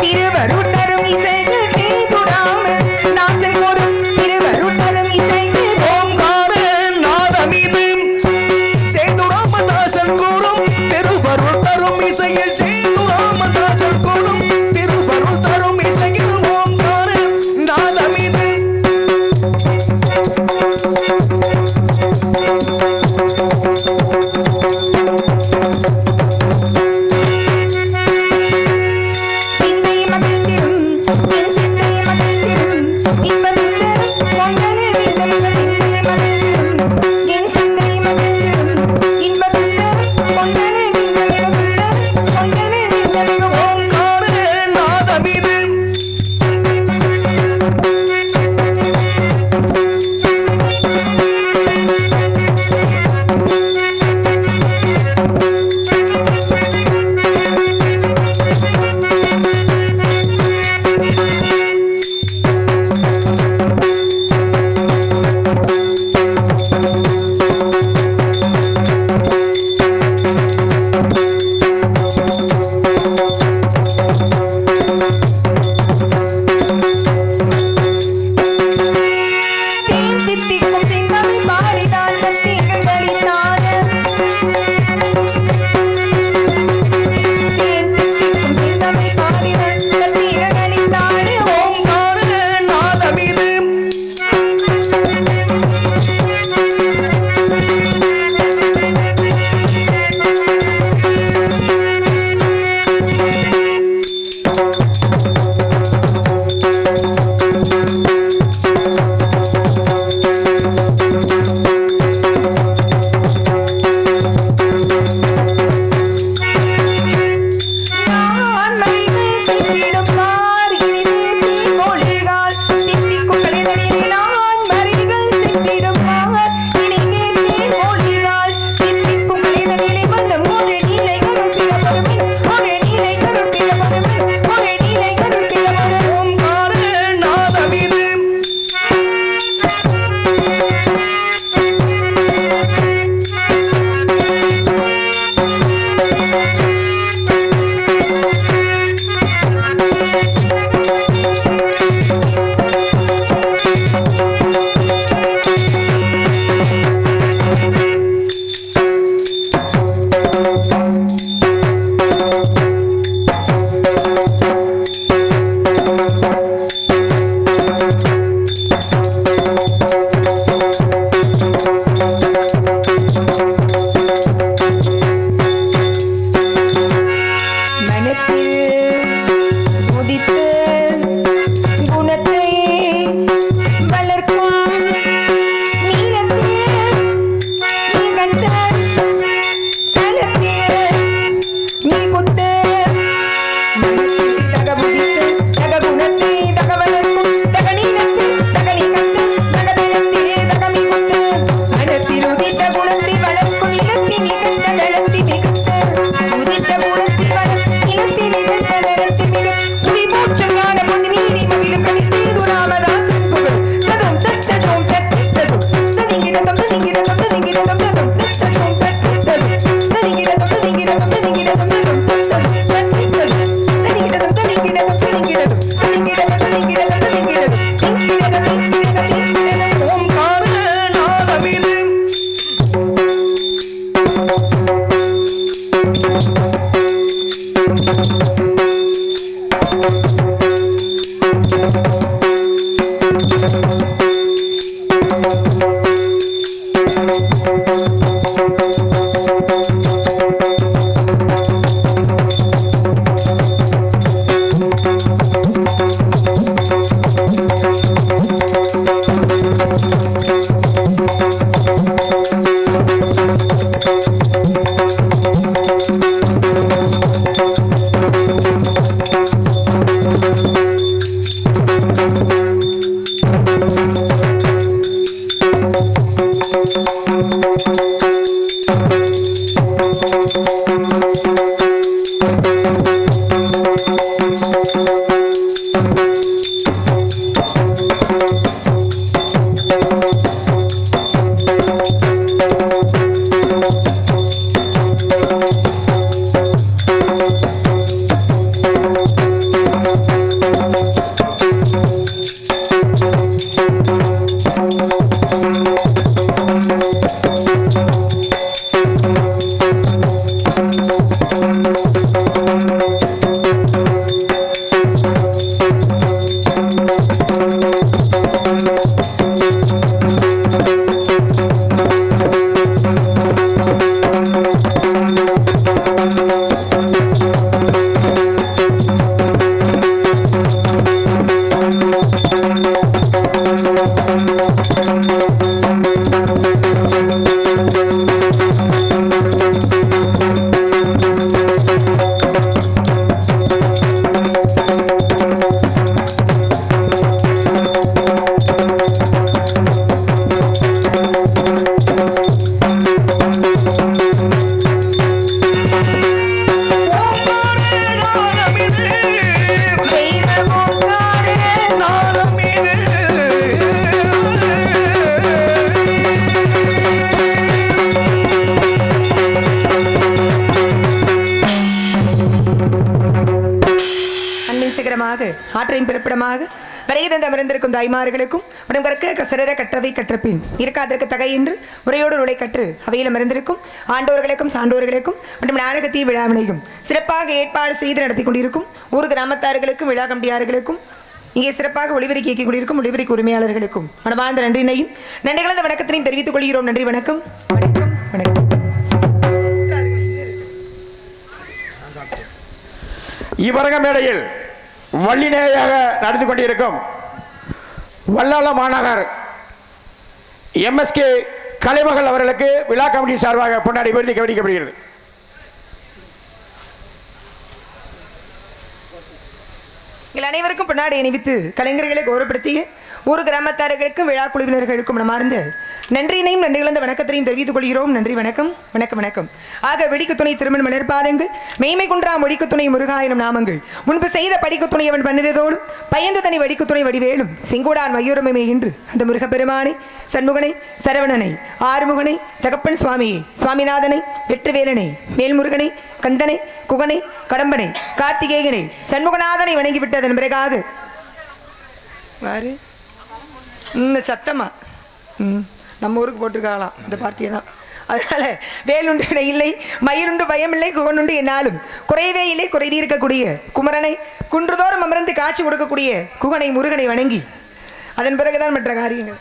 திருவருட்டரும் இசைகள் செய்துடாமல் நாசல் ஒரு திருவருட்ட ஆற்றையும் பிறப்பிடமாக வரையதந்த அமர்ந்திருக்கும் தாய்மார்களுக்கும் உடம் கற்க கசரர கற்றவை கற்றப்பின் இருக்காதற்கு தகையின்று முறையோடு உரை கற்று அவையில் அமர்ந்திருக்கும் ஆண்டோர்களுக்கும் சான்றோர்களுக்கும் மற்றும் நாடகத்திய விழாவினையும் சிறப்பாக ஏற்பாடு செய்து நடத்தி கொண்டிருக்கும் ஊர் கிராமத்தார்களுக்கும் விழா கம்பியார்களுக்கும் இங்கே சிறப்பாக ஒளிபெருக்கி இயக்கிக் கொண்டிருக்கும் ஒளிபெருக்கி உரிமையாளர்களுக்கும் மனமார்ந்த நன்றினையும் நன்றி கலந்த வணக்கத்தினையும் தெரிவித்துக் கொள்கிறோம். நன்றி, வணக்கம். வணக்கம், வணக்கம். இவ்வரங்க மேடையில் வள்ளிநேயாக நடத்தி கொண்டிருக்கும் வல்லாள மாநகர் MSK கலைமகள் அவர்களுக்கு விழா கமிட்டி சார்பாக பொன்னாடி விருது கவனிக்கப்படுகிறது. அனைவருக்கும் பொன்னாடி அணிவித்து கலைஞர்களை கௌரவப்படுத்திய ஊர் கிராமத்தார்களுக்கும் விழா குழுவினர்களுக்கும் மனமார்ந்த நன்றியினையும் நன்றி கலந்த வணக்கத்தையும் தெரிவித்துக் கொள்கிறோம். நன்றி, வணக்கம், வணக்கம், வணக்கம். ஆக வெடிக்கு துணை திருமண மலர்பாதங்கள் மெய்மை குன்றா மொழிக்கு துணை முருகாயிரம் நாமங்கள் முன்பு செய்த படிக்கு துணை அவன் பன்னிரதோடும் பயந்து தனி வடிக்கு துணை வடிவேலும் செங்கோடான் மையூரமை இன்று அந்த முருகப்பெருமானை சண்முகனை சரவணனை ஆறுமுகனை தகப்பன் சுவாமியை சுவாமிநாதனை வெற்றிவேலனை மேல்முருகனை கந்தனை குகனை கடம்பனை கார்த்திகேயனை சண்முகநாதனை வணங்கிவிட்டதன் பிறகாக சத்தமா நம்ம ஊருக்கு போட்டிருக்காங்களாம் இந்த பார்ட்டியை தான். அதனால வேலுண்டு வினை இல்லை, மயிலுண்டு பயமில்லை, குகனுண்டு என்னாலும் குறையவே இல்லை, குறைதி இருக்கக்கூடிய குமரனை குன்றுதோறும் அமர்ந்து காட்சி கொடுக்கக்கூடிய குகனை முருகனை வணங்கி அதன் பிறகுதான் மற்ற காரியங்கள்.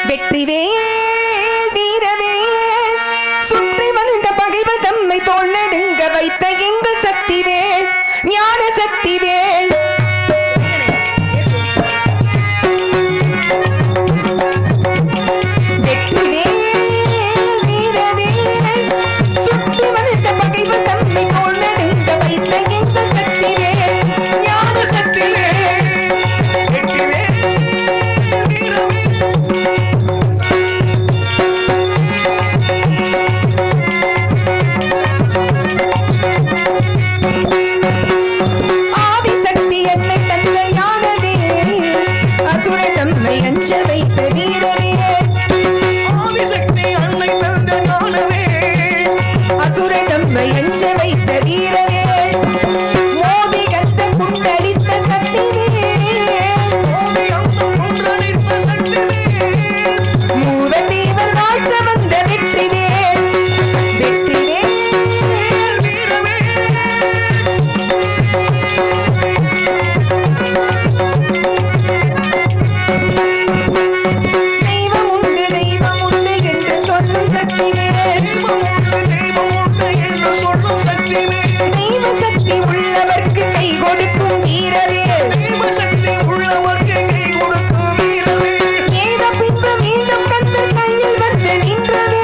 வெற்றிவேல் வீரவேல் சுற்றி வந்த பகைவன் தம்மை தோல் நடுங்க வைத்த எங்கள் சக்திவேல் ஞான சக்திவேல் கொடுக்கும் வீரவே சக்தி உள்ளவர்க்கு கை கொடுக்கும் வீரவே ஏத பின்பு மீண்டும் கந்தன் கையில் வந்து நின்றதே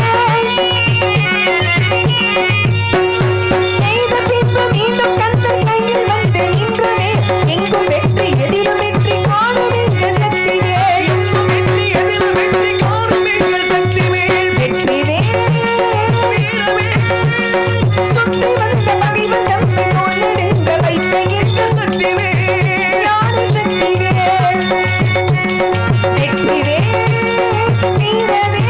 ஏத பின்பு மீண்டும் கந்தன் கையில் வந்து நின்றதே எங்கும் வெற்றி எதிலும் வெற்றி காணும் எங்கள் சக்திவே எங்கும் வெற்றி எதிலும் வெற்றி காணும் எங்கள் சக்திவே வெற்றிவே வீரவே சுற்றி வந்த பகைவன் தம்பி தோன்றெடுங்க வைத்த எங்கள் சக்திவே ஞான சக்திவே வெற்றிவே வீரவே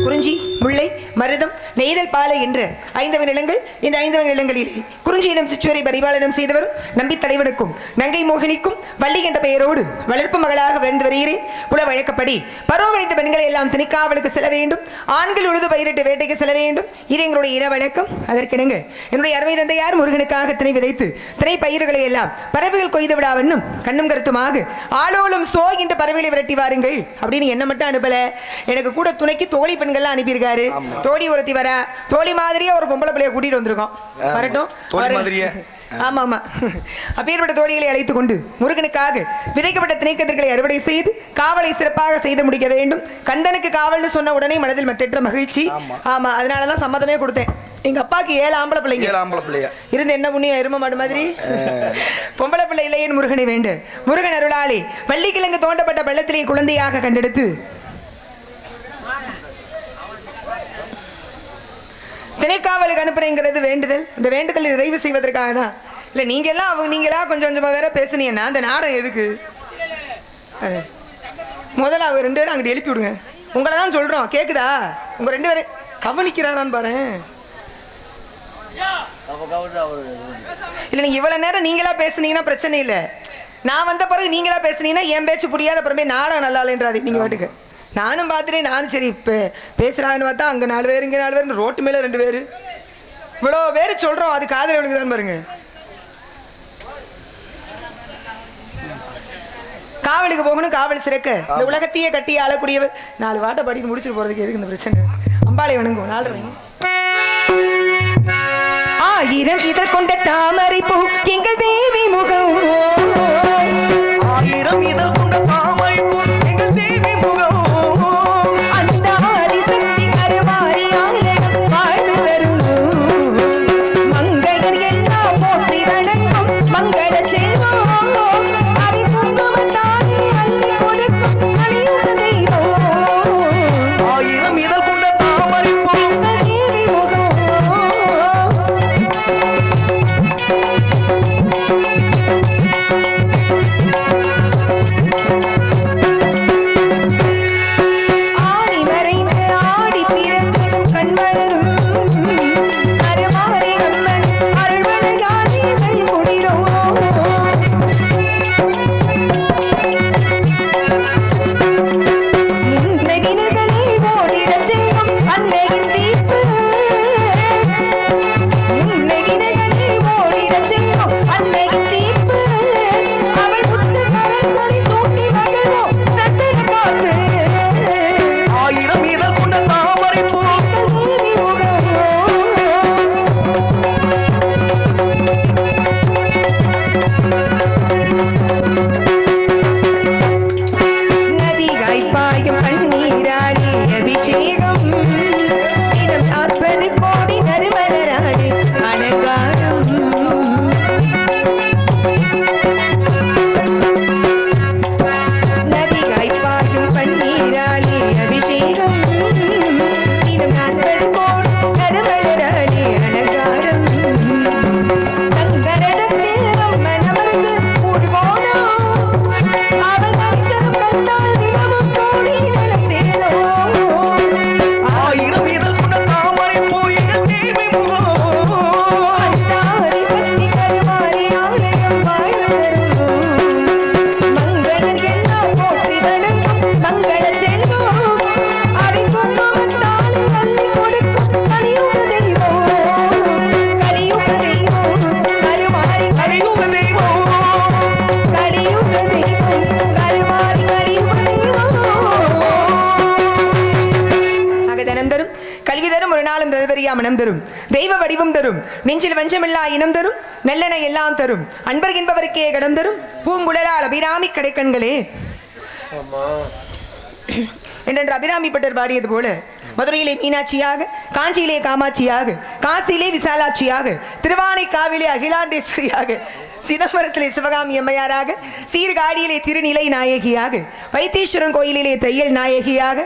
குறிஞ்சி முல்லை மருதம் நெய்தல் பாலை என்ற 5 வகை நிலங்கள் இந்த 5 வகை நிலங்களிலே குறிஞ்சியிடம் சிற்றுவரை பரிபாலனம் செய்தவரும் நம்பி தலைவனுக்கும் நங்கை மோகினிக்கும் வள்ளி என்ற பெயரோடு வளர்ப்பு மகளாக வாழ்ந்து வருகிறேன். குல வழக்கப்படி பருவமடைந்த பெண்களை எல்லாம் திணைக்காவலுக்கு செல்ல வேண்டும், ஆண்கள் உழுது பயிரிட்டு வேட்டைக்கு செல்ல வேண்டும். இது எங்களுடைய இன வழக்கம். அதற்கிணங்க என்னுடைய அருமை தந்தையார் முருகனுக்காக திணை விதைத்து திணை பயிர்களை எல்லாம் பறவைகள் கொய்து விடாவண்ணும் கண்ணும் கருத்துமாக ஆளோலும் சோ என்று பறவைகளை விரட்டி வாருங்கள் அப்படின்னு என்ன மட்டும் அனுப்பல, எனக்கு கூட துணைக்கு தோழி பெண்கள்லாம் அனுப்பியிருக்காரு. தோழி ஒருத்தி வர தோழி மாதிரியே ஒரு பொம்பளை பிள்ளைய கூட்டிட்டு வந்திருக்கோம். வரட்டும். தோழி மாதிரியே. ஆமா ஆமா, அப்பேற்பட்ட தோழிகளை அழைத்துக் கொண்டு முருகனுக்காக விதைக்கப்பட்ட திணைக்கதிர்களை அறுவடை செய்து காவலை சிறப்பாக செய்து முடிக்க வேண்டும். கந்தனுக்கு காவல்னு சொன்ன உடனே மனதில் மற்றற்ற மகிழ்ச்சி. ஆமா, அதனாலதான் சம்மதமே கொடுத்தேன். எங்க அப்பாக்கு 7 ஆம்பளை பிள்ளைங்க. 7 ஆம்பளை பிள்ளையா இருந்து என்ன புண்ணியம், எரும மாடு மாதிரி பொம்பளை பிள்ளை இல்லையேன்னு முருகனை வேண்டு. முருகன் அருளாளி வள்ளிக்கிழங்கு தோண்டப்பட்ட பள்ளத்திலே குழந்தையாக கண்டெடுத்து திணைக்காவலுக்கு அனுப்புறேங்கிறது வேண்டுதல். இந்த வேண்டுதல் நிறைவு செய்வதற்காக தான். இல்லை நீங்களா கொஞ்சம் கொஞ்சமாக வேற பேசுனீங்கன்னா அந்த நாடகம் எதுக்கு? முதல்ல அவங்க 2 பேரும் அங்கிட்டு எழுப்பி விடுங்க. உங்களை தான் சொல்கிறோம், கேட்குதா? உங்கள் 2 பேரும் கவனிக்கிறாரான்னு பாரு. இல்லை நீங்கள் இவ்வளோ நேரம் நீங்களா பேசுனீங்கன்னா பிரச்சனை இல்லை. நான் வந்த பிறகு நீங்களா பேசுனீங்கன்னா என் பேச்சு புரியாத அப்புறமே நாடகம் நல்லா இல்லைன்றாது நீங்கள் வாட்டுக்கு. நானும் பார்த்துட்டேன். நானும் சரி இப்போ பேசுகிறாங்கன்னு பார்த்தா அங்கே 4 பேர் இங்கே 4 பேர், ரோட்டு மேலே 2 பேர், இவ்வளோ பேர் சொல்கிறோம். அது காதல் விழுங்குதான் பாருங்க. காவலுக்கு போகணும், காவல் சிறக்க இந்த உலகத்தையே கட்டி ஆளக்கூடியவர். 4 வாட்டை பாடிட்டு முடிச்சுட்டு போகிறதுக்கு எதுக்கு இந்த பிரச்சனை? அம்பாளை வணங்கும் 4 ஆயிரம் இதழ் கொண்ட தாமரை பூ எங்கள் தேவி முகம். 1000 இதழ் கொண்ட தாமரை பூ எங்கள் தேவி முகம். அந்த ஆதிசக்தி கருமாரியால வாழ்ந்து வரும் மங்கையர் எல்லாம் போற்றி வணங்கும் மங்கள செல்வம். அரி குங்குமத்தானே அள்ளி கொடுக்கும் அழியுத தெய்வம். 1000 இதழ் கொண்ட தாமரை பூ எங்கள் தேவி முகம். ஞானம் தரும், தெய்வ வடிவம் தரும், நெஞ்சில் வஞ்சமில்லா இனம் தரும், நல்லென எல்லாம் தரும், அன்பர் என்பவருக்கே கடம் தரும், பூங்குழலால் அபிராமி கடைக்கண்களே என்றென்று அபிராமி பட்டர் பாடியது போல மதுரையிலே மீனாட்சியாக, காஞ்சியிலே காமாட்சியாக, காசியிலே விசாலாட்சியாக, திருவானைக்காவிலே அகிலாண்டேஸ்வரியாக, சிதம்பரத்திலே சிவகாமி அம்மையாராக, சீர்காழியிலே திருநிலை நாயகியாக, வைத்தீஸ்வரன் கோயிலிலே தையல் நாயகியாக,